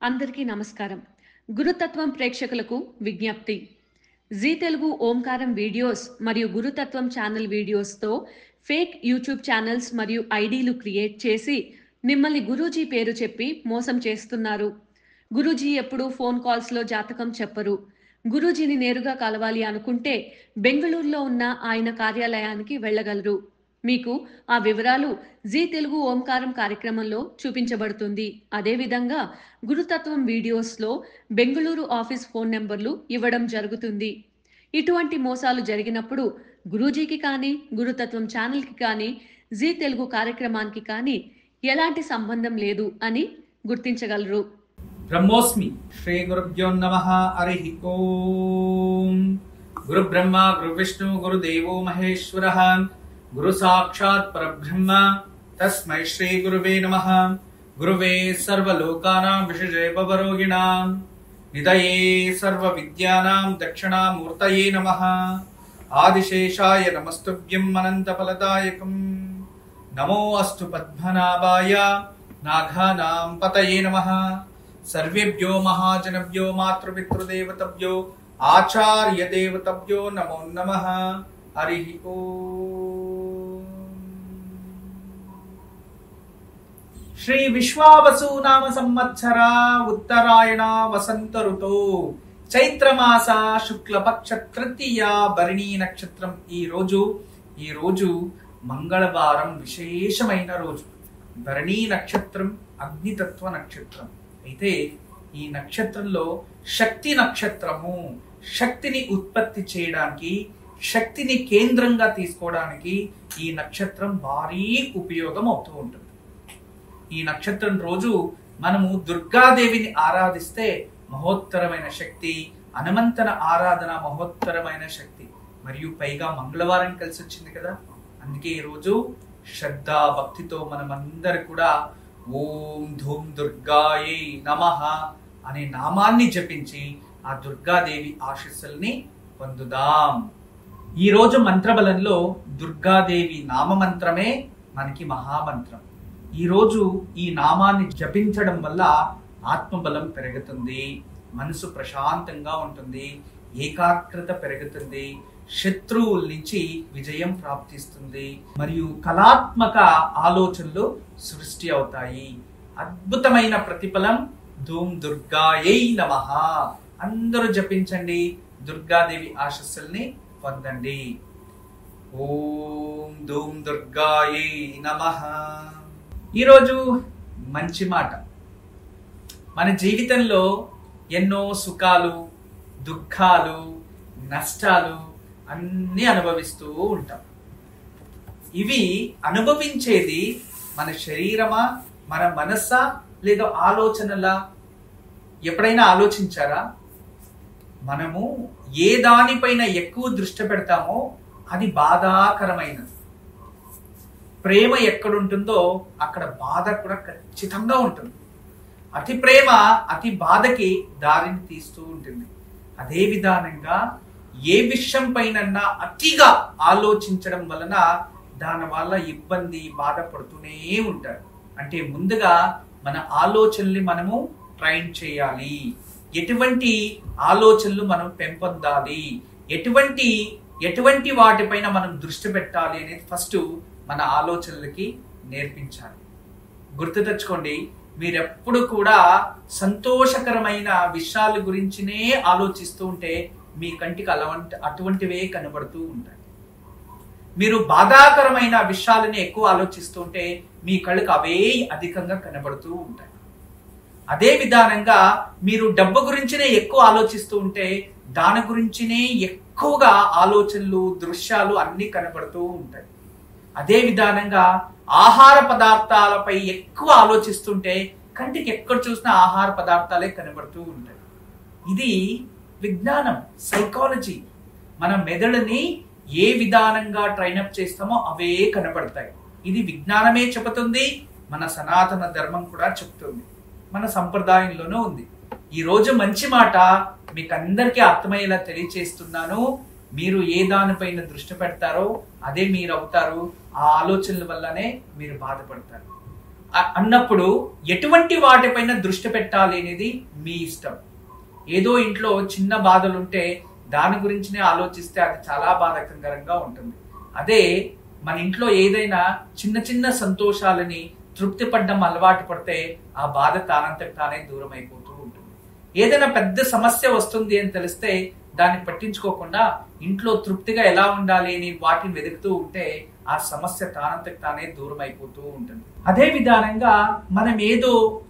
అందరికీ నమస్కారం. గురుతత్వం ప్రేక్షకులకు విజ్ఞప్తి. జీ తెలుగు ఓంకారం వీడియోస్ మరియు గురుతత్వం ఛానల్ వీడియోస్‌తో ఫేక్ యూట్యూబ్ ఛానల్స్ మరియు ఐడీలు క్రియేట్ చేసి మిమ్మల్ని గురూజీ పేరు చెప్పి మోసం చేస్తున్నారు. గురూజీ ఎప్పుడూ ఫోన్ కాల్స్‌లో జాతకం చెప్పరు. గురూజీని నేరుగా కలవాలి అనుకుంటే బెంగళూరులో ఉన్న ఆయన కార్యాలయానికి వెళ్ళగలరు. మీకు ఆ వివరాలు జీ తెలుగు ఓంకారం కార్యక్రమంలో చూపించబడుతుంది. అదేవిధంగా గురుతత్వం వీడియోస్లో బెంగళూరు ఆఫీస్ ఫోన్ నెంబర్లు ఇవ్వడం జరుగుతుంది. ఇటువంటి మోసాలు జరిగినప్పుడు గురూజీకి కానీ గురుతత్వం ఛానల్కి కానీ జీ తెలుగు కార్యక్రమానికి కానీ ఎలాంటి సంబంధం లేదు అని గుర్తించగలరు. బ్రహ్మోస్మి శ్రీ గురుభ్యో నమః. హరి ఓం. గురు బ్రహ్మ గురు విష్ణు గురు దేవో మహేశ్వరః గురు సాక్షాత్ పరబ్రహ్మ తస్మై శ్రీ గురువే నమః. గురువే సర్వలోకానాం విశేషే భవరోగిణాం నిదయే సర్వ విద్యానాం దక్షిణామూర్తయే నమః. ఆదిశేషాయ నమస్తుభ్యం అనంత ఫలదాయకం. నమో అస్తు పద్మనాభాయ నాఘానాం పతయే నమః. సర్వేభ్యో మహాజనభ్యో మాతృపితృదేవతభ్యో ఆచార్య దేవతభ్యో నమో నమః. హరి ఓం. శ్రీ విశ్వావసు నామ సంవత్సర ఉత్తరాయణ వసంత ఋతో చైత్రమాస శుక్లపక్ష తృతీయ భరణీ నక్షత్రం. ఈ రోజు మంగళవారం, విశేషమైన రోజు. భరణీ నక్షత్రం అగ్నితత్వ నక్షత్రం. అయితే ఈ నక్షత్రంలో శక్తి నక్షత్రము. శక్తిని ఉత్పత్తి చేయడానికి, శక్తిని కేంద్రంగా తీసుకోవడానికి ఈ నక్షత్రం భారీ ఉపయోగం అవుతూ ఉంటుంది. ఈ నక్షత్రం రోజు మనము దుర్గాదేవిని ఆరాధిస్తే మహోత్తరమైన శక్తి, హనుమంతన ఆరాధన మహోత్తరమైన శక్తి, మరియు పైగా మంగళవారం కలిసి వచ్చింది కదా. అందుకే ఈ రోజు శ్రద్ధా భక్తితో మనమందరూ కూడా ఓం ధూం దుర్గాయై నమః అనే నామాన్ని జపించి ఆ దుర్గాదేవి ఆశీస్సుల్ని పొందుదాం. ఈ రోజు మంత్రబలంలో దుర్గాదేవి నామమంత్రమే మనకి మహామంత్రం. ఈ రోజు ఈ నామాన్ని జపించడం వల్ల ఆత్మబలం పెరుగుతుంది, మనసు ప్రశాంతంగా ఉంటుంది, ఏకాగ్రత పెరుగుతుంది, శత్రువుల నుంచి విజయం ప్రాప్తిస్తుంది, మరియు కళాత్మక ఆలోచనలు సృష్టి అవుతాయి. అద్భుతమైన ప్రతిఫలం. ధూమ్ దుర్గాయై నమః. అందరూ జపించండి, దుర్గాదేవి ఆశీస్సుల్ని పొందండి. ఓం ధూమ్ దుర్గాయై నమః. ఈరోజు మంచి మాట. మన జీవితంలో ఎన్నో సుఖాలు, దుఃఖాలు, నష్టాలు అన్నీ అనుభవిస్తూ ఉంటాం. ఇవి అనుభవించేది మన శరీరమా, మన మనస్సా, లేదా ఆలోచనలా? ఎప్పుడైనా ఆలోచించారా? మనము ఏ దానిపైన ఎక్కువ దృష్టి పెడతామో అది బాధాకరమైనది. ప్రేమ ఎక్కడుంటుందో అక్కడ బాధ కూడా ఖచ్చితంగా ఉంటుంది. అతి ప్రేమ అతి బాధకి దారిని తీస్తూ ఉంటుంది. అదే విధానంగా ఏ విషయం పైన అతిగా ఆలోచించడం వలన దాని వల్ల ఇబ్బంది, బాధపడుతూనే ఉంటారు. అంటే ముందుగా మన ఆలోచనల్ని మనము ట్రైన్ చేయాలి. ఎటువంటి ఆలోచనలు మనం పెంపొందాలి, ఎటువంటి వాటిపైన మనం దృష్టి పెట్టాలి అనేది ఫస్ట్ మన ఆలోచనలకి నేర్పించాలి. గుర్తు తెచ్చుకోండి, మీరెప్పుడు కూడా సంతోషకరమైన విషయాల గురించినే ఆలోచిస్తూ ఉంటే మీ కంటికి అటువంటివే కనబడుతూ ఉంటాయి. మీరు బాధాకరమైన విషయాలని ఎక్కువ ఆలోచిస్తూ ఉంటే మీ కళ్ళకు అవే అధికంగా కనబడుతూ ఉంటాయి. అదే విధానంగా మీరు డబ్బు గురించినే ఎక్కువ ఆలోచిస్తూ ఉంటే దాని గురించినే ఎక్కువగా ఆలోచనలు, దృశ్యాలు అన్ని కనబడుతూ ఉంటాయి. అదే విధానంగా ఆహార పదార్థాలపై ఎక్కువ ఆలోచిస్తుంటే కంటికి ఎక్కడ చూసినా ఆహార పదార్థాలే కనబడుతూ ఉంటాయి. ఇది విజ్ఞానం, సైకాలజీ. మన మెదడుని ఏ విధానంగా ట్రైనప్ చేస్తామో అవే కనబడతాయి. ఇది విజ్ఞానమే చెబుతుంది, మన సనాతన ధర్మం కూడా చెప్తుంది, మన సంప్రదాయంలోనూ ఉంది. ఈ రోజు మంచి మాట మీకు అందరికీ అర్థమయ్యేలా తెలియచేస్తున్నాను. మీరు ఏ దానిపైన దృష్టి పెడతారో అదే మీరు అవుతారు. ఆ ఆలోచనల వల్లనే మీరు బాధపడతారు. అన్నప్పుడు ఎటువంటి వాటిపైన దృష్టి పెట్టాలి అనేది మీ ఇష్టం. ఏదో ఇంట్లో చిన్న బాధలుంటే దాని గురించినే ఆలోచిస్తే అది చాలా బాధాకరంగా ఉంటుంది. అదే మన ఇంట్లో ఏదైనా చిన్న చిన్న సంతోషాలని తృప్తి పడ్డం అలవాటు పడితే ఆ బాధ తానంతకు తానే దూరం అయిపోతూ ఉంటుంది. ఏదైనా పెద్ద సమస్య వస్తుంది అని తెలిస్తే దాన్ని పట్టించుకోకుండా ఇంట్లో తృప్తిగా ఎలా ఉండాలి అని వాటిని వెతుకుతూ ఉంటే ఆ సమస్య తానంతకు తానే దూరం అయిపోతూ ఉంటుంది. అదే విధానంగా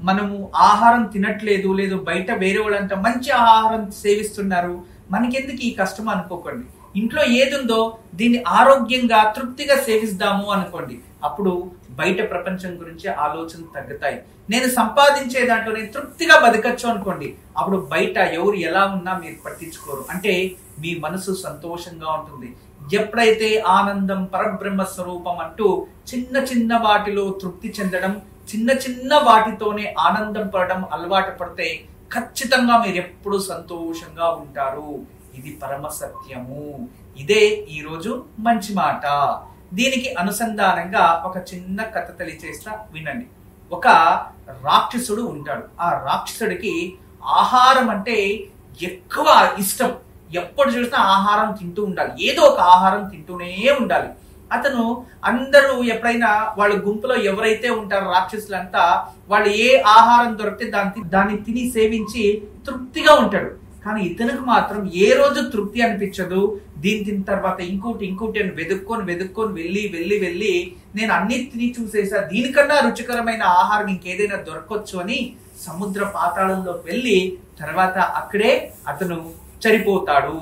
మనము ఆహారం తినట్లేదు, లేదు బయట వేరే వాళ్ళంతా మంచి ఆహారం సేవిస్తున్నారు, మనకెందుకు ఈ కష్టం అనుకోకండి. ఇంట్లో ఏదుందో దీన్ని ఆరోగ్యంగా తృప్తిగా సేవిస్తాము అనుకోండి. అప్పుడు బయట ప్రపంచం గురించి ఆలోచనలు తగ్గుతాయి. నేను సంపాదించే దాంట్లో నేను తృప్తిగా బతకచ్చు అనుకోండి. అప్పుడు బయట ఎవరు ఎలా ఉన్నా మీరు పట్టించుకోరు. అంటే మీ మనసు సంతోషంగా ఉంటుంది. ఎప్పుడైతే ఆనందం పరబ్రహ్మ స్వరూపం అంటూ చిన్న చిన్న వాటిలో తృప్తి చెందడం, చిన్న చిన్న వాటితోనే ఆనందం పడడం అలవాటు పడితే ఖచ్చితంగా మీరు ఎప్పుడు సంతోషంగా ఉంటారు. ఇది పరమ సత్యము. ఇదే ఈరోజు మంచి మాట. దీనికి అనుసంధానంగా ఒక చిన్న కథ తెలియచేస్తా, వినండి. ఒక రాక్షసుడు ఉంటాడు. ఆ రాక్షసుడికి ఆహారం అంటే ఎక్కువ ఇష్టం. ఎప్పుడు చూసినా ఆహారం తింటూ ఉండాలి, ఏదో ఒక ఆహారం తింటూనే ఉండాలి. అతను అందరూ ఎప్పుడైనా వాళ్ళ గుంపులో ఎవరైతే ఉంటారో రాక్షసులంతా వాళ్ళు ఏ ఆహారం దొరికితే దాన్ని తిని సేవించి తృప్తిగా ఉంటాడు. కానీ ఇతనికి మాత్రం ఏ రోజు తృప్తి అనిపించదు. దీని తిన్న తర్వాత ఇంకోటి అని వెతుక్కొని వెళ్ళి నేను అన్ని తిని చూసేసా, దీనికన్నా రుచికరమైన ఆహారం ఇంకేదైనా దొరకవచ్చు అని సముద్ర పాతాళంలో వెళ్ళి తర్వాత అక్కడే అతను చనిపోతాడు.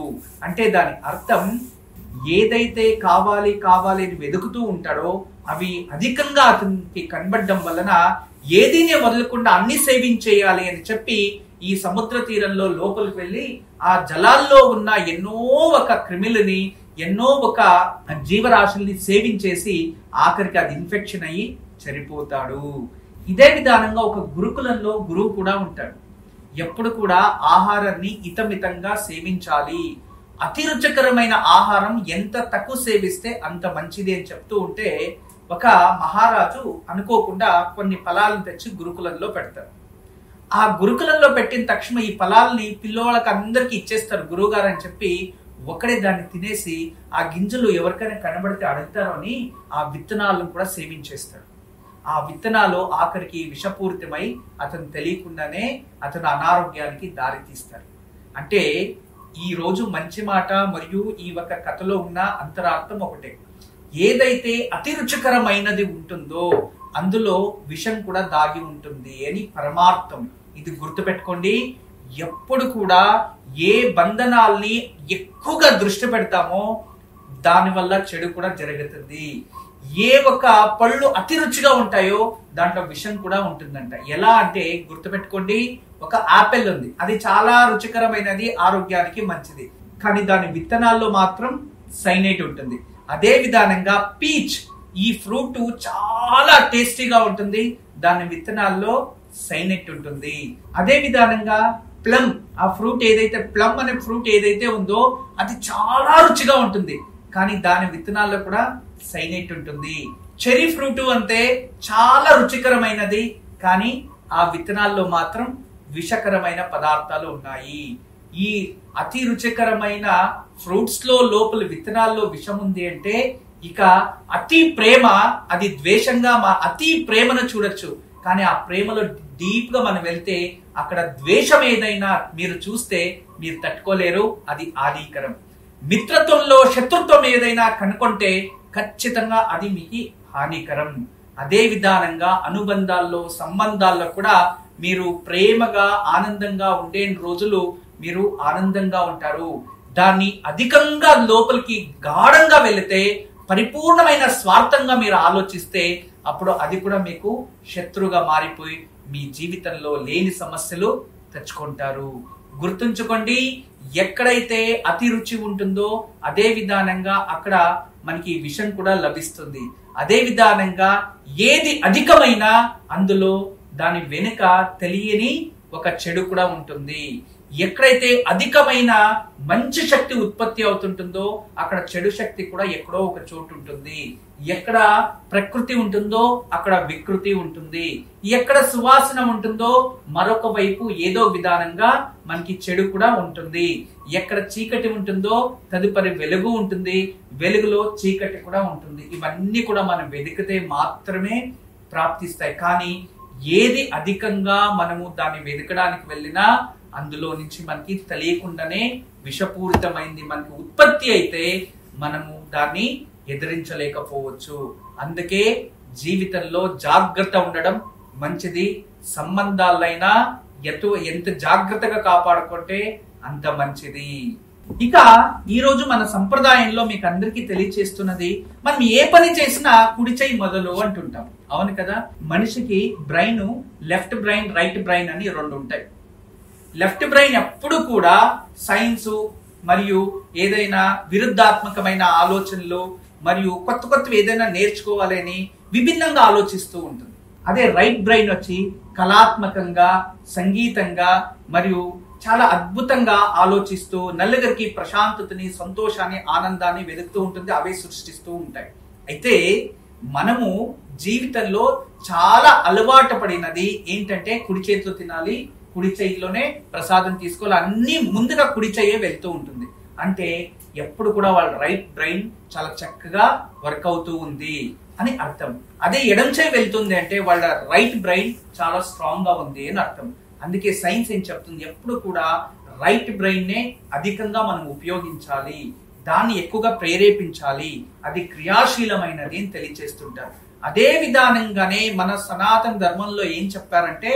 అంటే దాని అర్థం ఏదైతే కావాలి అని వెతుకుతూ ఉంటాడో అవి అధికంగా అతనికి కనబడడం వలన ఏదీనే వదలకుండా అన్ని సేవించేయాలి అని చెప్పి ఈ సముద్ర తీరంలో లోపలికి వెళ్ళి ఆ జలాల్లో ఉన్న ఎన్నో ఒక క్రిములని, ఎన్నో ఒక జీవరాశుల్ని సేవించేసి ఆఖరికి అది ఇన్ఫెక్షన్ అయ్యి చనిపోతాడు. ఇదే విధానంగా ఒక గురుకులంలో గురువు కూడా ఉంటాడు. ఎప్పుడు కూడా ఆహారాన్ని ఇతమితంగా సేవించాలి. అతి రుచికరమైన ఆహారం ఎంత తక్కువ సేవిస్తే అంత మంచిది అని చెప్తూ ఉంటే ఒక మహారాజు అనుకోకుండా కొన్ని ఫలాలను తెచ్చి గురుకులంలో పెడతారు. ఆ గురుకులంలో పెట్టిన తక్షణం ఈ ఫలాలని పిల్లోళ్ళకి అందరికి ఇచ్చేస్తారు గురువుగారు అని చెప్పి ఒకడే దాన్ని తినేసి ఆ గింజలు ఎవరికైనా కనబడితే అడుగుతారో అని ఆ విత్తనాలను కూడా సేవించేస్తాడు. ఆ విత్తనాలు ఆఖరికి విషపూరితమై అతను తెలియకుండానే అతను అనారోగ్యానికి దారి తీస్తారు. అంటే ఈ రోజు మంచి మాట మరియు ఈ ఒక కథలో ఉన్న అంతరార్థం ఒకటే. ఏదైతే అతి రుచికరమైనది ఉంటుందో అందులో విషం కూడా దాగి ఉంటుంది అని పరమార్థం. ఇది గుర్తుపెట్టుకోండి. ఎప్పుడు కూడా ఏ బంధనాల్ని ఎక్కువగా దృష్టి పెడతామో దానివల్ల చెడు కూడా జరుగుతుంది. ఏ ఒక పళ్ళు అతి రుచిగా ఉంటాయో దాంట్లో విషం కూడా ఉంటుందంట. ఎలా అంటే గుర్తుపెట్టుకోండి, ఒక ఆపిల్ ఉంది, అది చాలా రుచికరమైనది, ఆరోగ్యానికి మంచిది, కానీ దాని విత్తనాల్లో మాత్రం సైనైట్ ఉంటుంది. అదే విధానంగా పీచ్, ఈ ఫ్రూట్ చాలా టేస్టీగా ఉంటుంది, దాని విత్తనాల్లో సైనైట్ ఉంటుంది. అదే విధానంగా ప్లమ్, ఆ ఫ్రూట్ ఏదైతే ప్లమ్ అనే ఫ్రూట్ ఏదైతే ఉందో అది చాలా రుచిగా ఉంటుంది, కానీ దాని విత్తనాల్లో కూడా సైనైట్ ఉంటుంది. చెర్రీ ఫ్రూట్ అంతే చాలా రుచికరమైనది, కానీ ఆ విత్తనాల్లో మాత్రం విషకరమైన పదార్థాలు ఉన్నాయి. ఈ అతి రుచికరమైన ఫ్రూట్స్ లో లోపల విత్తనాల్లో విషం ఉంది అంటే ఇక అతి ప్రేమ అది ద్వేషంగా అతి ప్రేమను చూడొచ్చు, కానీ ఆ ప్రేమలో డీప్ గా మనం వెళ్తే అక్కడ ద్వేషం ఏదైనా మీరు చూస్తే మీరు తట్టుకోలేరు, అది హానికరం. మిత్రత్వంలో శత్రుత్వం ఏదైనా కనుక్కుంటే ఖచ్చితంగా అది మీకు హానికరం. అదే విధానంగా అనుబంధాల్లో సంబంధాల్లో కూడా మీరు ప్రేమగా ఆనందంగా ఉండే రోజులు మీరు ఆనందంగా ఉంటారు. దాన్ని అధికంగా లోపలికి గాఢంగా వెళితే పరిపూర్ణమైన స్వార్థంగా మీరు ఆలోచిస్తే అప్పుడు అది కూడా మీకు శత్రుగా మారిపోయి మీ జీవితంలో లేని సమస్యలు తెచ్చుకుంటారు. గుర్తుంచుకోండి, ఎక్కడైతే అతి రుచి ఉంటుందో అదే విధానంగా అక్కడ మనకి విషం కూడా లభిస్తుంది. అదే విధానంగా ఏది అధికమైనా అందులో దాని వెనుక తెలియని ఒక చెడు కూడా ఉంటుంది. ఎక్కడైతే అధికమైన మంచి శక్తి ఉత్పత్తి అవుతుంటుందో అక్కడ చెడు శక్తి కూడా ఎక్కడో ఒక చోటు ఉంటుంది. ఎక్కడ ప్రకృతి ఉంటుందో అక్కడ వికృతి ఉంటుంది. ఎక్కడ సువాసన ఉంటుందో మరొక వైపు ఏదో విధానంగా మనకి చెడు కూడా ఉంటుంది. ఎక్కడ చీకటి ఉంటుందో తదుపరి వెలుగు ఉంటుంది, వెలుగులో చీకటి కూడా ఉంటుంది. ఇవన్నీ కూడా మనం వెతికితే మాత్రమే ప్రాప్తిస్తాయి. కానీ ఏది అధికంగా మనము దాన్ని వెతకడానికి వెళ్ళినా అందులో నుంచి మనకి తెలియకుండానే విషపూరితమైంది మనకి ఉత్పత్తి అయితే మనము దాన్ని ఎదిరించలేకపోవచ్చు. అందుకే జీవితంలో జాగ్రత్త ఉండడం మంచిది. సంబంధాలైనా ఎంత జాగ్రత్తగా కాపాడుకుంటే అంత మంచిది. ఇక ఈ రోజు మన సంప్రదాయంలో మీకు అందరికీ తెలియచేస్తున్నది, మనం ఏ పని చేసినా కుడి చేయి మొదలు అంటుంటాం. అవును కదా. మనిషికి brain, left brain, right brain అని రెండు ఉంటాయి. లెఫ్ట్ బ్రెయిన్ ఎప్పుడు కూడా సైన్స్ మరియు ఏదైనా విరుద్ధాత్మకమైన ఆలోచనలు మరియు కొత్తవి ఏదైనా నేర్చుకోవాలని విభిన్నంగా ఆలోచిస్తూ ఉంటుంది. అదే రైట్ బ్రెయిన్ వచ్చి కళాత్మకంగా, సంగీతంగా మరియు చాలా అద్భుతంగా ఆలోచిస్తూ నలుగురికి ప్రశాంతతని, సంతోషాన్ని, ఆనందాన్ని వెతుకుతూ ఉంటుంది. అవే సృష్టిస్తూ ఉంటాయి. అయితే మనము జీవితంలో చాలా అలవాటు పడినది ఏంటంటే కుడి చేతిలో తినాలి, కుడి చేయిలోనే ప్రసాదం తీసుకోవాలి, అన్ని ముందుగా కుడి చేయే వెళ్తూ ఉంటుంది. అంటే ఎప్పుడు కూడా వాళ్ళ రైట్ బ్రెయిన్ చాలా చక్కగా వర్క్ అవుతూ ఉంది అని అర్థం. అదే ఎడం చేయి వెళ్తుంది అంటే వాళ్ళ రైట్ బ్రెయిన్ చాలా స్ట్రాంగ్ గా ఉంది అని అర్థం. అందుకే సైన్స్ ఏం చెప్తుంది, ఎప్పుడు కూడా రైట్ బ్రెయిన్ నే అధికంగా మనం ఉపయోగించాలి, దాన్ని ఎక్కువగా ప్రేరేపించాలి, అది క్రియాశీలమైనది అని తెలియజేస్తుంటారు. అదే విధానంగానే మన సనాతన ధర్మంలో ఏం చెప్పారంటే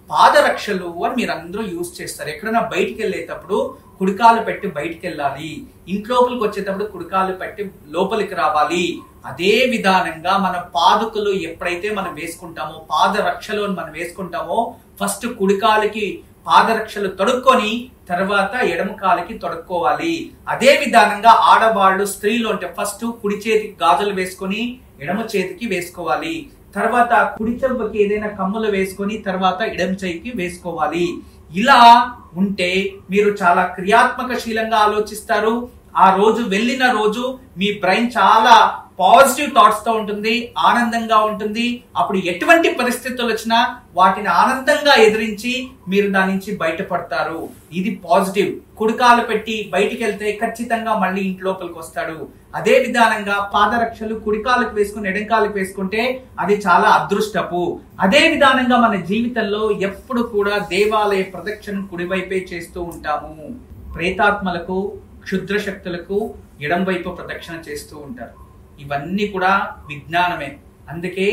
పాదరక్షలు అని మీరు అందరూ యూజ్ చేస్తారు. ఎక్కడైనా బయటికి వెళ్ళేటప్పుడు కుడికాలు పెట్టి బయటికి వెళ్ళాలి, ఇంట్లోపలికి వచ్చేటప్పుడు కుడికాలు పెట్టి లోపలికి రావాలి. అదే విధానంగా మన పాదుకలు ఎప్పుడైతే మనం వేసుకుంటామో, పాదరక్షలు మనం వేసుకుంటామో, ఫస్ట్ కుడికాలికి పాదరక్షలు తొడుక్కొని తర్వాత ఎడమ కాలికి తొడుక్కోవాలి. అదే విధానంగా ఆడవాళ్ళు, స్త్రీలు అంటే ఫస్ట్ కుడి చేతికి గాజులు వేసుకొని ఎడమ చేతికి వేసుకోవాలి. తర్వాత కుడి చెంపకి ఏదైనా కమ్ములు వేసుకొని తర్వాత ఎడమ చేయికి వేసుకోవాలి. ఇలా ఉంటే మీరు చాలా క్రియాత్మకశీలంగా ఆలోచిస్తారు. ఆ రోజు వెళ్ళిన రోజు మీ బ్రెయిన్ చాలా పాజిటివ్ థాట్స్ తో ఉంటుంది, ఆనందంగా ఉంటుంది. అప్పుడు ఎటువంటి పరిస్థితులు వచ్చినా వాటిని ఆనందంగా ఎదిరించి మీరు దాని నుంచి బయటపడతారు. ఇది పాజిటివ్. కుడికాలు పెట్టి బయటికి వెళ్తే ఖచ్చితంగా మళ్ళీ ఇంట్లోపలికి వస్తాడు. అదే విధానంగా పాదరక్షలు కుడికాలకు వేసుకుని ఎడంకాలకు వేసుకుంటే అది చాలా అదృష్టపు. అదే విధానంగా మన జీవితంలో ఎప్పుడు కూడా దేవాలయ ప్రదక్షిణ కుడివైపే చేస్తూ ఉంటాము. ప్రేతాత్మలకు, క్షుద్ర శక్తులకు ఎడం వైపు ప్రదక్షిణ చేస్తూ ఉంటారు. ఇవన్నీ కూడా విజ్ఞానమే. అందుకే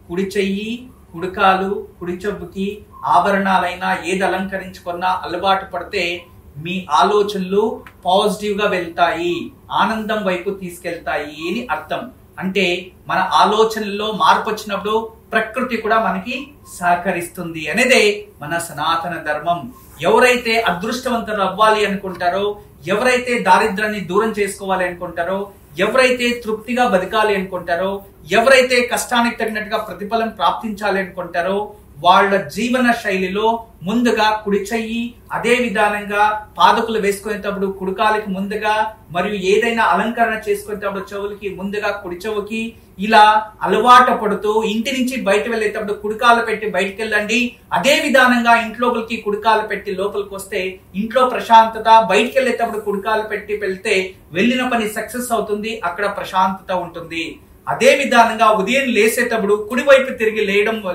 కుడి చెయ్యి, కుడికాలు, కుడి చెప్పుకి ఆభరణాలైనా ఏది అలంకరించుకున్నా అలవాటు పడితే మీ ఆలోచనలు పాజిటివ్ గా వెళ్తాయి, ఆనందం వైపు తీసుకెళ్తాయి అని అర్థం. అంటే మన ఆలోచనల్లో మార్పు వచ్చినప్పుడు ప్రకృతి కూడా మనకి సహకరిస్తుంది అనేదే మన సనాతన ధర్మం. ఎవరైతే అదృష్టవంతులు అవ్వాలి అనుకుంటారో, ఎవరైతే దారిద్రాన్ని దూరం చేసుకోవాలి అనుకుంటారో, ఎవరైతే తృప్తిగా బతకాలి అనుకుంటారో, ఎవరైతే కష్టానికి తగినట్టుగా ప్రతిఫలం ప్రాప్తించాలి అనుకుంటారో వాళ్ళ జీవన శైలిలో ముందుగా కుడి చెయ్యి, అదే విధానంగా పాదకులు వేసుకునేటప్పుడు కుడికాలికి ముందుగా, మరియు ఏదైనా అలంకరణ చేసుకునేటప్పుడు చెవులకి ముందుగా కుడి చెవుకి, ఇలా అలవాటు పడుతూ ఇంటి నుంచి బయట వెళ్ళేటప్పుడు కుడికాలు పెట్టి బయటకు వెళ్ళండి. అదే విధానంగా ఇంట్లోకి కుడికాలు పెట్టి లోపలికి వస్తే ఇంట్లో ప్రశాంతత, బయటకు వెళ్ళేటప్పుడు కుడికాలు పెట్టి వెళ్తే వెళ్ళిన పని సక్సెస్ అవుతుంది, అక్కడ ప్రశాంతత ఉంటుంది. అదే విధానంగా ఉదయం లేసేటప్పుడు కుడివైపు తిరిగి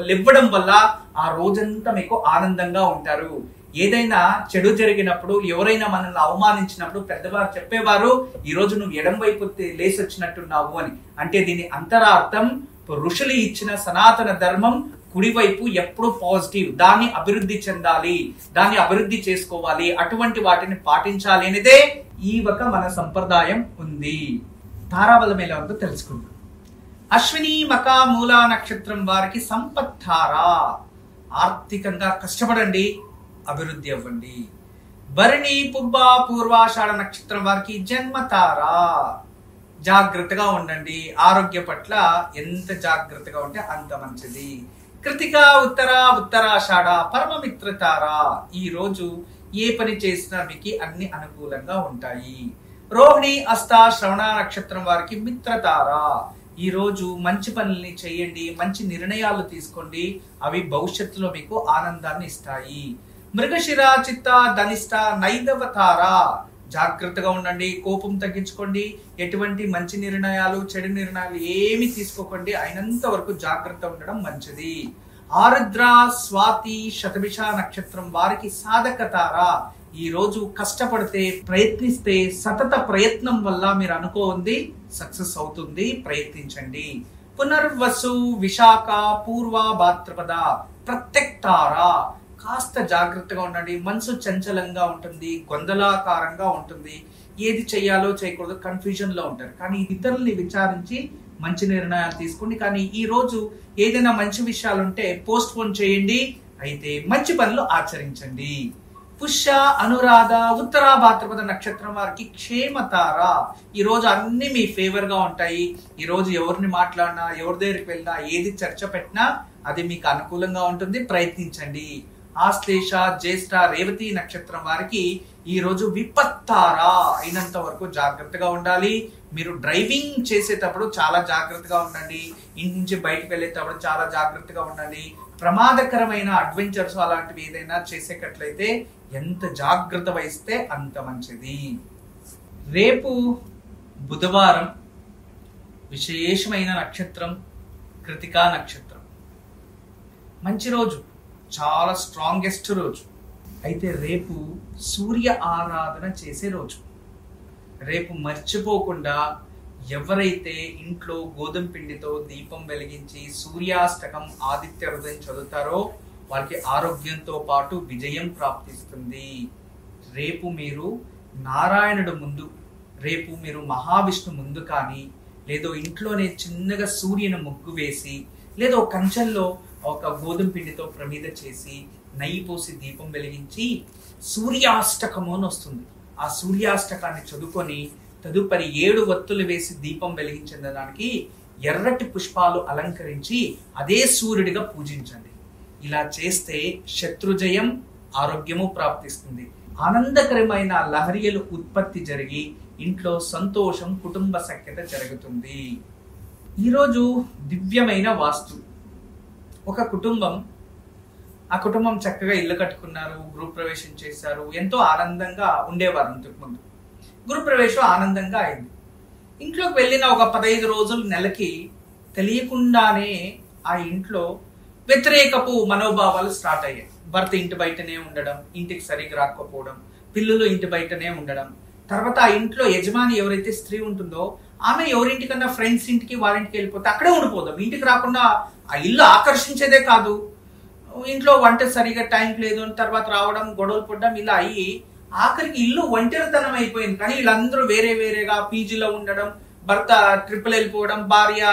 లేవడం వల్ల ఆ రోజంతా మీకు ఆనందంగా ఉంటారు. ఏదైనా చెడు జరిగినప్పుడు, ఎవరైనా మనల్ని అవమానించినప్పుడు పెద్దవారు చెప్పేవారు, ఈ రోజు నువ్వు ఎడం వైపు లేసి వచ్చినట్టున్నావు అని. అంటే దీని అంతరార్థం ఋషులు ఇచ్చిన సనాతన ధర్మం కుడివైపు ఎప్పుడు పాజిటివ్, దాన్ని అభివృద్ధి చెందాలి, దాన్ని అభివృద్ధి చేసుకోవాలి, అటువంటి వాటిని పాటించాలి అనేదే ఈ ఒక మన సంప్రదాయం ఉంది. తారాబలం ఎలా ఉందో తెలుసుకుందాం. అశ్విని, మక, మూల నక్షత్రం వారికి సంపత్తారా, ఆర్థికంగా కష్టపడండి, అభివృద్ధి అవ్వండి. భరణి, పుబ్బ, పూర్వాషాఢ నక్షత్రం వారికి జన్మతారా, జాగ్రత్తగా ఉండండి, ఆరోగ్య పట్ల ఎంత జాగ్రత్తగా ఉంటే అంత మంచిది. కృతిక, ఉత్తరాషాఢ పరమమిత్రతారా, ఈ రోజు ఏ పని చేసినా మీకు అన్ని అనుకూలంగా ఉంటాయి. రోహిణి, హస్త, శ్రవణ నక్షత్రం వారికి మిత్రతార. ఈ రోజు మంచి పనుల్ని చేయండి, మంచి నిర్ణయాలు తీసుకోండి, అవి భవిష్యత్తులో మీకు ఆనందాన్ని ఇస్తాయి. మృగశిర, చిత్త, ధనిష్ట, నైదవ తార. జాగ్రత్తగా ఉండండి, కోపం తగ్గించుకోండి, ఎటువంటి మంచి నిర్ణయాలు చెడు నిర్ణయాలు ఏమి తీసుకోకండి, అయినంత వరకు జాగ్రత్త ఉండడం మంచిది. ఆరుద్ర, స్వాతి, శతభిష నక్షత్రం వారికి సాధక తార. ఈ రోజు కష్టపడితే, ప్రయత్నిస్తే సతత ప్రయత్నం వల్ల మీరు అనుకోండి సక్సెస్ అవుతుంది, ప్రయత్నించండి. పునర్వసు, విశాఖ, పూర్వ, భాద్రపద ప్రత్యక్తార. కాస్త జాగ్రత్తగా ఉండండి, మనసు చంచలంగా ఉంటుంది, గొందలాకారంగా ఉంటుంది, ఏది చేయాలో చేయకూడదు కన్ఫ్యూజన్ లో ఉంటారు. కానీ ఇతరుల్ని విచారించి మంచి నిర్ణయాలు తీసుకోండి. కానీ ఈ రోజు ఏదైనా మంచి విషయాలు ఉంటే పోస్ట్ పోన్ చేయండి, అయితే మంచి పనులు ఆచరించండి. పుష్య, అనురాధ, ఉత్తర, భాద్రపద నక్షత్రం వారికి క్షేమతార. ఈ రోజు అన్ని మీ ఫేవర్ గా ఉంటాయి. ఈ రోజు ఎవరిని మాట్లాడినా, ఎవరి దగ్గరికి వెళ్ళినా, ఏది చర్చ పెట్టినా అది మీకు అనుకూలంగా ఉంటుంది, ప్రయత్నించండి. ఆశ్లేష, జ్యేష్ఠ, రేవతి నక్షత్రం వారికి ఈ రోజు విపత్తార. అయినంత వరకు జాగ్రత్తగా ఉండాలి. మీరు డ్రైవింగ్ చేసేటప్పుడు చాలా జాగ్రత్తగా ఉండండి, ఇంటి నుంచి బయటకు వెళ్ళేటప్పుడు చాలా జాగ్రత్తగా ఉండండి. ప్రమాదకరమైన అడ్వెంచర్స్ అలాంటివి ఏదైనా చేసేటట్లయితే ఎంత జాగ్రత్త వహిస్తే అంత మంచిది. రేపు బుధవారం, విశేషమైన నక్షత్రం కృతికా నక్షత్రం. మంచి రోజు, చాలా స్ట్రాంగెస్ట్ రోజు. అయితే రేపు సూర్య ఆరాధన చేసే రోజు. రేపు మర్చిపోకుండా ఎవరైతే ఇంట్లో గోధుమ పిండితో దీపం వెలిగించి సూర్యాష్టకం, ఆదిత్య హృదయం చదువుతారో వాళ్ళకి ఆరోగ్యంతో పాటు విజయం ప్రాప్తిస్తుంది. రేపు మీరు నారాయణుడు ముందు, రేపు మీరు మహావిష్ణు ముందు కానీ, లేదో ఇంట్లోనే చిన్నగా సూర్యుని ముగ్గు వేసి, లేదో కంచెల్లో ఒక గోధుమ పిండితో ప్రమిద చేసి నెయ్యి పోసి దీపం వెలిగించి సూర్యాష్టకము అని వస్తుంది, ఆ సూర్యాష్టకాన్ని చదువుకొని తదుపరి 7 వత్తులు వేసి దీపం వెలిగించడానికి ఎర్రటి పుష్పాలు అలంకరించి అదే సూర్యుడిగా పూజించండి. ఇలా చేస్తే శత్రుజయం, ఆరోగ్యము ప్రాప్తిస్తుంది. ఆనందకరమైన లహరియలు ఉత్పత్తి జరిగి ఇంట్లో సంతోషం, కుటుంబ సఖ్యత జరుగుతుంది. ఈరోజు దివ్యమైన వాస్తు. ఒక కుటుంబం, ఆ కుటుంబం చక్కగా ఇల్లు కట్టుకున్నారు, గృహప్రవేశం చేశారు, ఎంతో ఆనందంగా ఉండేవారు. ఇంతకుముందు గృహప్రవేశం ఆనందంగా అయింది. ఇంట్లోకి వెళ్ళిన ఒక 15 రోజులు, నెలకి తెలియకుండానే ఆ ఇంట్లో వ్యతిరేకపు మనోభావాలు స్టార్ట్ అయ్యాయి. భర్త ఇంటి బయటనే ఉండడం, ఇంటికి సరిగ్గా రాకపోవడం, పిల్లలు ఇంటి బయటనే ఉండడం. తర్వాత ఆ ఇంట్లో యజమాని ఎవరైతే స్త్రీ ఉంటుందో ఆమె ఎవరింటికన్నా ఫ్రెండ్స్ ఇంటికి, వారింటికి వెళ్ళిపోతే అక్కడే ఉండిపోదాం, ఇంటికి రాకుండా ఆ ఇల్లు ఆకర్షించేదే కాదు, ఇంట్లో వంట సరిగా టైంకి లేదు అని తర్వాత రావడం, గొడవలు పడడం, ఇలా అయ్యి ఆఖరికి ఇల్లు ఒంటరితనం అయిపోయింది. కానీ వీళ్ళందరూ వేరే వేరేగా పీజీలో ఉండడం, భర్త ట్రిపుల్ వెళ్ళిపోవడం, భార్య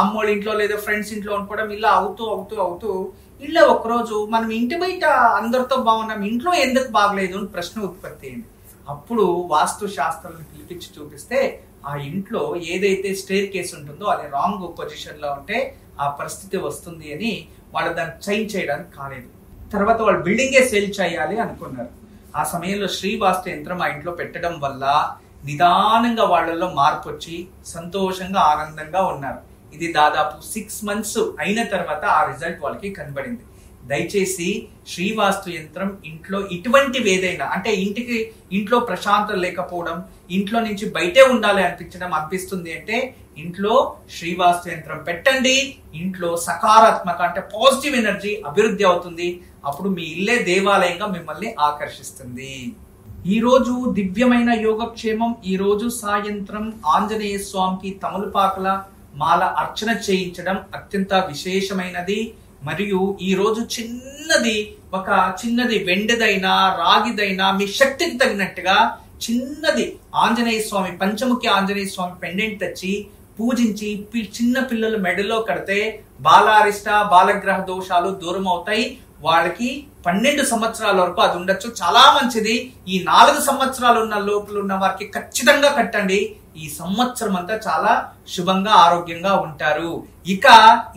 అమ్మోళ్ళ ఇంట్లో లేదా ఫ్రెండ్స్ ఇంట్లో ఉండిపోవడం, ఇలా అవుతూ అవుతూ అవుతూ ఇళ్ళ ఒకరోజు మనం ఇంటి బయట అందరితో బాగున్నాం, ఇంట్లో ఎందుకు బాగలేదు అని ప్రశ్న ఉత్పత్తి అయింది. అప్పుడు వాస్తు శాస్త్రాలను పిలిపించి చూపిస్తే ఆ ఇంట్లో ఏదైతే స్టేర్ కేస్ ఉంటుందో అది రాంగ్ పొజిషన్ లో ఉంటే ఆ పరిస్థితి వస్తుంది అని వాళ్ళు దాన్ని చేంజ్ చేయడానికి కాలేదు. తర్వాత వాళ్ళు బిల్డింగే సేల్ చేయాలి అనుకున్నారు. ఆ సమయంలో శ్రీవాస్తు యంత్రం ఆ ఇంట్లో పెట్టడం వల్ల నిదానంగా వాళ్ళలో మార్పు వచ్చి సంతోషంగా, ఆనందంగా ఉన్నారు. ఇది దాదాపు 6 months అయిన తర్వాత ఆ రిజల్ట్ వాళ్ళకి కనబడింది. దయచేసి శ్రీవాస్తు యంత్రం ఇంట్లో ఇటువంటివి ఏదైనా, అంటే ఇంట్లో ప్రశాంతత లేకపోవడం, ఇంట్లో నుంచి బయటే ఉండాలి అనిపిస్తుంది అంటే ఇంట్లో శ్రీవాస్తు యంత్రం పెట్టండి. ఇంట్లో సకారాత్మక అంటే పాజిటివ్ ఎనర్జీ అభివృద్ధి అవుతుంది. అప్పుడు మీ ఇల్లే దేవాలయంగా మిమ్మల్ని ఆకర్షిస్తుంది. ఈ రోజు దివ్యమైన యోగక్షేమం. ఈ రోజు సాయంత్రం ఆంజనేయ స్వామికి తమలపాకుల మాల అర్చన చేయించడం అత్యంత విశేషమైనది. మరియు ఈ రోజు చిన్నది వెండిదైనా రాగిదైనా మీ శక్తికి తగినట్టుగా చిన్నది ఆంజనేయ స్వామి, పంచముఖి ఆంజనేయ స్వామి పెండెంట్ తెచ్చి పూజించి చిన్న పిల్లలు మెడలో కడితే బాలారిష్ట, బాలగ్రహ దోషాలు దూరం అవుతాయి. వాళ్ళకి 12 సంవత్సరాల వరకు అది ఉండొచ్చు, చాలా మంచిది. ఈ 4 సంవత్సరాలు ఉన్న లోపల ఉన్న వారికి ఖచ్చితంగా కట్టండి. ఈ సంవత్సరం అంతా చాలా శుభంగా ఆరోగ్యంగా ఉంటారు. ఇక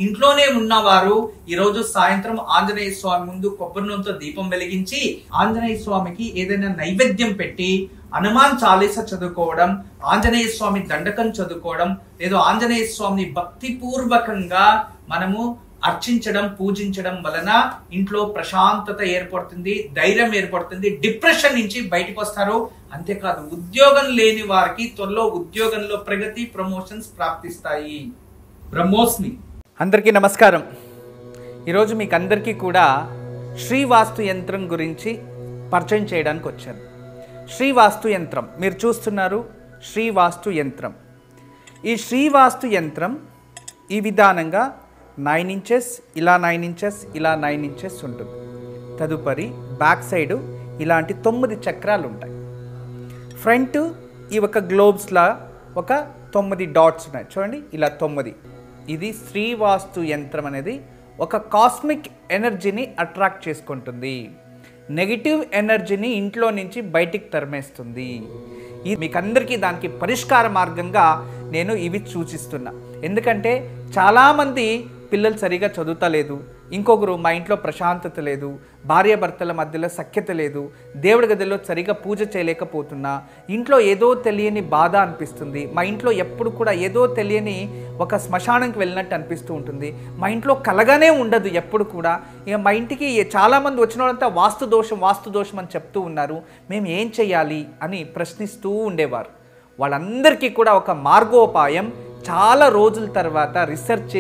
ఇంట్లోనే ఉన్నవారు ఈరోజు సాయంత్రం ఆంజనేయ స్వామి ముందు కొబ్బరి నూనెతో దీపం వెలిగించి ఆంజనేయ స్వామికి ఏదైనా నైవేద్యం పెట్టి హనుమాన్ చాలీస చదువుకోవడం, ఆంజనేయ స్వామి దండకం చదువుకోవడం, లేదా ఆంజనేయ స్వామిని భక్తిపూర్వకంగా మనము అర్చించడం, పూజించడం వలన ఇంట్లో ప్రశాంతత ఏర్పడుతుంది, ధైర్యం ఏర్పడుతుంది, డిప్రెషన్ నుంచి బయటకు వస్తారు. అంతేకాదు ఉద్యోగం లేని వారికి త్వరలో ఉద్యోగంలో ప్రగతి, ప్రమోషన్స్ ప్రాప్తిస్తాయి. బ్రహ్మోస్మి. అందరికీ నమస్కారం. ఈరోజు మీకు అందరికీ కూడా శ్రీవాస్తు యంత్రం గురించి పరిచయం చేయడానికి వచ్చాను. శ్రీవాస్తు యంత్రం మీరు చూస్తున్నారు. శ్రీవాస్తు యంత్రం, ఈ శ్రీవాస్తు యంత్రం ఈ విధానంగా 9 ఇంచెస్, ఇలా 9 ఇంచెస్, ఇలా 9 ఇంచెస్ ఉంటుంది. తదుపరి బ్యాక్ సైడు ఇలాంటి 9 చక్రాలు ఉంటాయి. ఫ్రంట్ ఈ ఒక గ్లోబ్స్లా ఒక 9 డాట్స్ ఉన్నాయి చూడండి, ఇలా 9. ఇది శ్రీవాస్తు యంత్రం అనేది ఒక కాస్మిక్ ఎనర్జీని అట్రాక్ట్ చేసుకుంటుంది, నెగిటివ్ ఎనర్జీని ఇంట్లో నుంచి బయటికి తరిమేస్తుంది. ఇది మీకు అందరికీ దానికి పరిష్కార మార్గంగా నేను ఇవి సూచిస్తున్నా. ఎందుకంటే చాలామంది పిల్లలు సరిగా చదువుతలేదు, ఇంకొకరు మా ఇంట్లో ప్రశాంతత లేదు, భార్యాభర్తల మధ్యలో సఖ్యత లేదు, దేవుడి గదిలో సరిగా పూజ చేయలేకపోతున్నా, ఇంట్లో ఏదో తెలియని బాధ అనిపిస్తుంది, మా ఇంట్లో ఎప్పుడు కూడా ఏదో తెలియని ఒక శ్మశానంకి వెళ్ళినట్టు అనిపిస్తూ ఉంటుంది, మా ఇంట్లో కలగానే ఉండదు ఎప్పుడు కూడా, ఇక మా ఇంటికి చాలామంది వచ్చిన వాళ్ళంతా వాస్తు దోషం అని చెప్తూ ఉన్నారు, మేము ఏం చేయాలి అని ప్రశ్నిస్తూ ఉండేవారు. వాళ్ళందరికీ కూడా ఒక మార్గోపాయం చాలా రోజుల తర్వాత రీసెర్చ్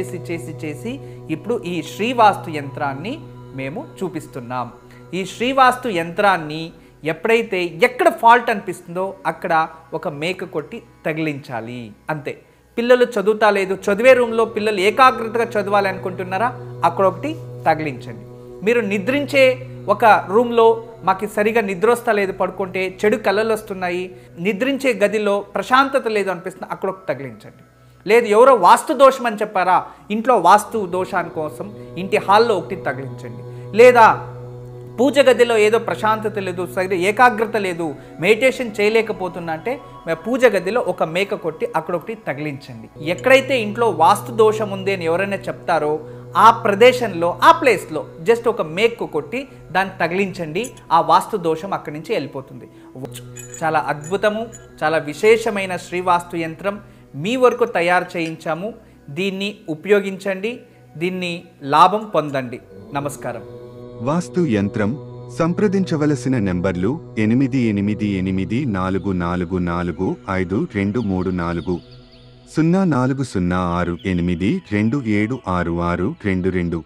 చేసి ఇప్పుడు ఈ శ్రీవాస్తు యంత్రాన్ని మేము చూపిస్తున్నాం. ఈ శ్రీవాస్తు యంత్రాన్ని ఎప్పుడైతే ఎక్కడ ఫాల్ట్ అనిపిస్తుందో అక్కడ ఒక మేక కొట్టి తగిలించాలి, అంతే. పిల్లలు చదువుతా లేదు, చదివే రూమ్లో పిల్లలు ఏకాగ్రతగా చదవాలి అనుకుంటున్నారా, అక్కడ ఒకటి తగిలించండి. మీరు నిద్రించే ఒక రూమ్లో మాకు సరిగా నిద్ర వస్తా లేదు, పడుకుంటే చెడు కళలు వస్తున్నాయి, నిద్రించే గదిలో ప్రశాంతత లేదు అనిపిస్తుంది, అక్కడ ఒకటి తగిలించండి. లేదు ఎవరో వాస్తు దోషం అని చెప్పారా, ఇంట్లో వాస్తు దోషాని కోసం ఇంటి హాల్లో ఒకటి తగిలించండి. లేదా పూజ గదిలో ఏదో ప్రశాంతత లేదు, సరిగ్గా ఏకాగ్రత లేదు, మెడిటేషన్ చేయలేకపోతున్నా అంటే పూజ గదిలో ఒక మేక కొట్టి అక్కడ ఒకటి తగిలించండి. ఎక్కడైతే ఇంట్లో వాస్తు దోషం ఉంది అని ఎవరైనా చెప్తారో ఆ ప్రదేశంలో, ఆ ప్లేస్లో జస్ట్ ఒక మేకు కొట్టి దాన్ని తగిలించండి, ఆ వాస్తు దోషం అక్కడి నుంచి వెళ్ళిపోతుంది. చాలా అద్భుతము, చాలా విశేషమైన శ్రీవాస్తు యంత్రం మీ వరకు తయారు చేయించాము. దీన్ని ఉపయోగించండి, దీన్ని లాభం పొందండి. నమస్కారం. వాస్తు యంత్రం సంప్రదించవలసిన నెంబర్లు 8844452334 040682766622.